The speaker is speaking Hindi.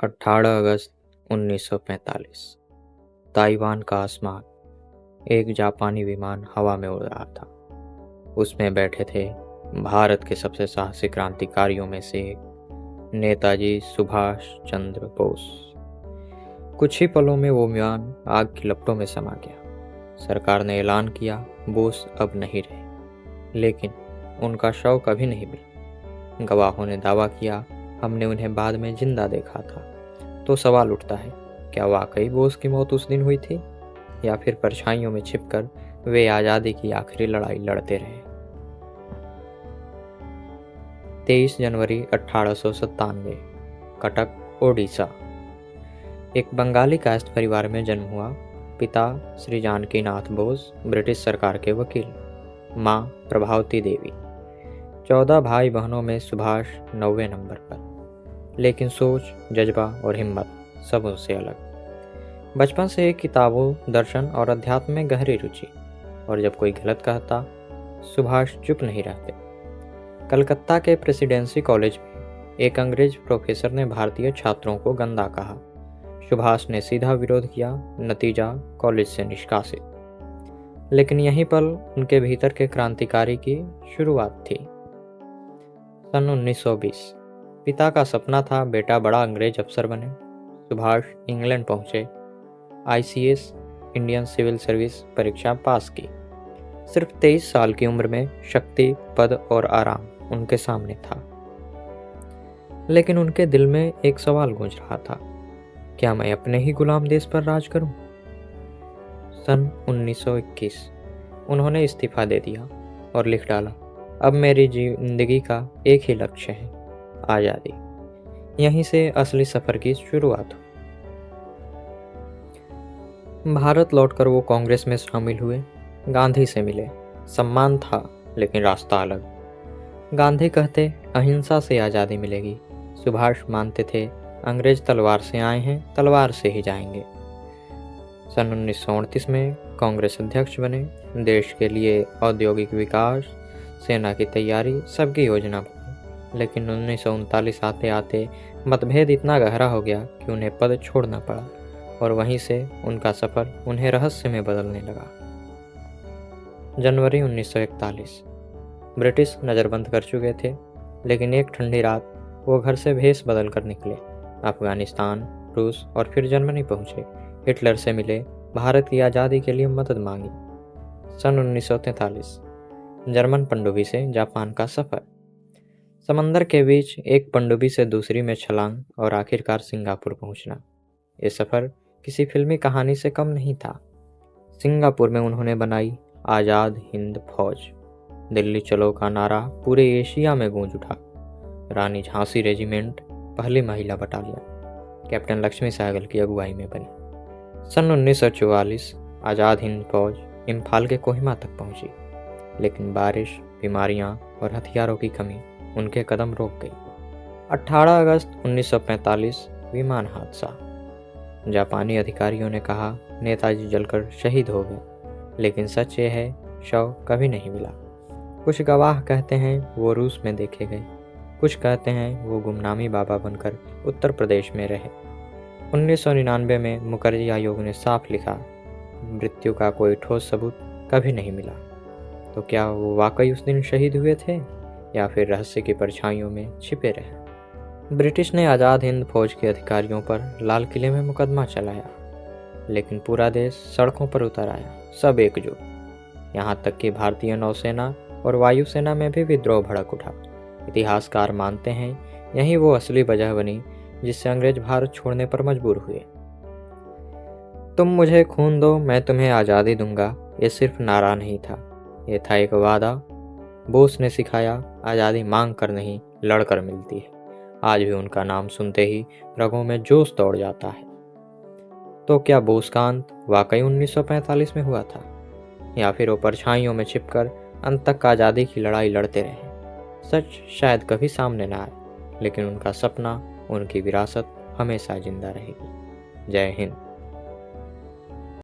18 अगस्त 1945 ताइवान का आसमान, एक जापानी विमान हवा में उड़ रहा था। उसमें बैठे थे भारत के सबसे साहसी क्रांतिकारियों में से एक, नेताजी सुभाष चंद्र बोस। कुछ ही पलों में वो विमान आग की लपटों में समा गया। सरकार ने ऐलान किया, बोस अब नहीं रहे, लेकिन उनका शव कभी नहीं मिला। गवाहों ने दावा किया, हमने उन्हें बाद में जिंदा देखा था। तो सवाल उठता है, क्या वाकई बोस की मौत उस दिन हुई थी, या फिर परछाइयों में छिपकर वे आज़ादी की आखिरी लड़ाई लड़ते रहे। 23 जनवरी 1897, कटक, ओडिशा। एक बंगाली कास्ट परिवार में जन्म हुआ। पिता श्री जानकी नाथ बोस ब्रिटिश सरकार के वकील, माँ प्रभावती देवी। 14 भाई बहनों में सुभाष 9वें नंबर पर, लेकिन सोच, जज्बा और हिम्मत सब उनसे अलग। बचपन से ही किताबों, दर्शन और अध्यात्म में गहरी रुचि, और जब कोई गलत कहता, सुभाष चुप नहीं रहते। कलकत्ता के प्रेसिडेंसी कॉलेज में एक अंग्रेज प्रोफेसर ने भारतीय छात्रों को गंदा कहा। सुभाष ने सीधा विरोध किया, नतीजा कॉलेज से निष्कासित। लेकिन यही पल उनके भीतर के क्रांतिकारी की शुरुआत थी। सन 1920, पिता का सपना था बेटा बड़ा अंग्रेज अफसर बने। सुभाष इंग्लैंड पहुंचे, ICS इंडियन सिविल सर्विस परीक्षा पास की। सिर्फ 23 साल की उम्र में शक्ति, पद और आराम उनके सामने था। लेकिन उनके दिल में एक सवाल गूंज रहा था, क्या मैं अपने ही गुलाम देश पर राज करूं? सन 1921 उन्होंने इस्तीफा दे दिया और लिख डाला, अब मेरी जिंदगी का एक ही लक्ष्य है, आज़ादी। यहीं से असली सफर की शुरुआत हुई। भारत लौटकर वो कांग्रेस में शामिल हुए, गांधी से मिले। सम्मान था, लेकिन रास्ता अलग। गांधी कहते, अहिंसा से आज़ादी मिलेगी। सुभाष मानते थे, अंग्रेज तलवार से आए हैं, तलवार से ही जाएंगे। सन 1938 में कांग्रेस अध्यक्ष बने। देश के लिए औद्योगिक विकास, सेना की तैयारी, सबकी योजना बनी। लेकिन 1939 आते आते मतभेद इतना गहरा हो गया कि उन्हें पद छोड़ना पड़ा, और वहीं से उनका सफ़र उन्हें रहस्य में बदलने लगा। जनवरी 1941, ब्रिटिश नज़रबंद कर चुके थे, लेकिन एक ठंडी रात वो घर से भेष बदल कर निकले। अफगानिस्तान, रूस और फिर जर्मनी पहुँचे। हिटलर से मिले, भारत की आज़ादी के लिए मदद मांगी। सन 1943, जर्मन पनडुब्बी से जापान का सफ़र। समंदर के बीच एक पनडुब्बी से दूसरी में छलांग, और आखिरकार सिंगापुर पहुंचना। ये सफ़र किसी फिल्मी कहानी से कम नहीं था। सिंगापुर में उन्होंने बनाई आज़ाद हिंद फौज। दिल्ली चलो का नारा पूरे एशिया में गूंज उठा। रानी झांसी रेजिमेंट पहली महिला बटालियन कैप्टन लक्ष्मी सहगल की अगुवाई में बनी। सन 1944 आज़ाद हिंद फौज इम्फाल के कोहिमा तक पहुंची, लेकिन बारिश, बीमारियां और हथियारों की कमी उनके कदम रोक गई। 18 अगस्त 1945 विमान हादसा। जापानी अधिकारियों ने कहा, नेताजी जलकर शहीद हो गए, लेकिन सच ये है, शव कभी नहीं मिला। कुछ गवाह कहते हैं वो रूस में देखे गए, कुछ कहते हैं वो गुमनामी बाबा बनकर उत्तर प्रदेश में रहे। 1999 में मुखर्जी आयोग ने साफ लिखा, मृत्यु का कोई ठोस सबूत कभी नहीं मिला। तो क्या वो वाकई उस दिन शहीद हुए थे, या फिर रहस्य की परछाइयों में छिपे रहे? ब्रिटिश ने आज़ाद हिंद फौज के अधिकारियों पर लाल किले में मुकदमा चलाया, लेकिन पूरा देश सड़कों पर उतर आया, सब एकजुट। यहाँ तक कि भारतीय नौसेना और वायुसेना में भी विद्रोह भड़क उठा। इतिहासकार मानते हैं यही वो असली वजह बनी जिससे अंग्रेज भारत छोड़ने पर मजबूर हुए। तुम मुझे खून दो, मैं तुम्हें आज़ादी दूंगा, ये सिर्फ नारा नहीं था, ये था एक वादा। बोस ने सिखाया, आज़ादी मांग कर नहीं, लड़कर मिलती है। आज भी उनका नाम सुनते ही रगों में जोश दौड़ जाता है। तो क्या बोस का अंत वाकई 1945 में हुआ था, या फिर वो परछाइयों में छिपकर अंत तक आज़ादी की लड़ाई लड़ते रहे? सच शायद कभी सामने ना आए, लेकिन उनका सपना, उनकी विरासत हमेशा जिंदा रहेगी। जय हिंद।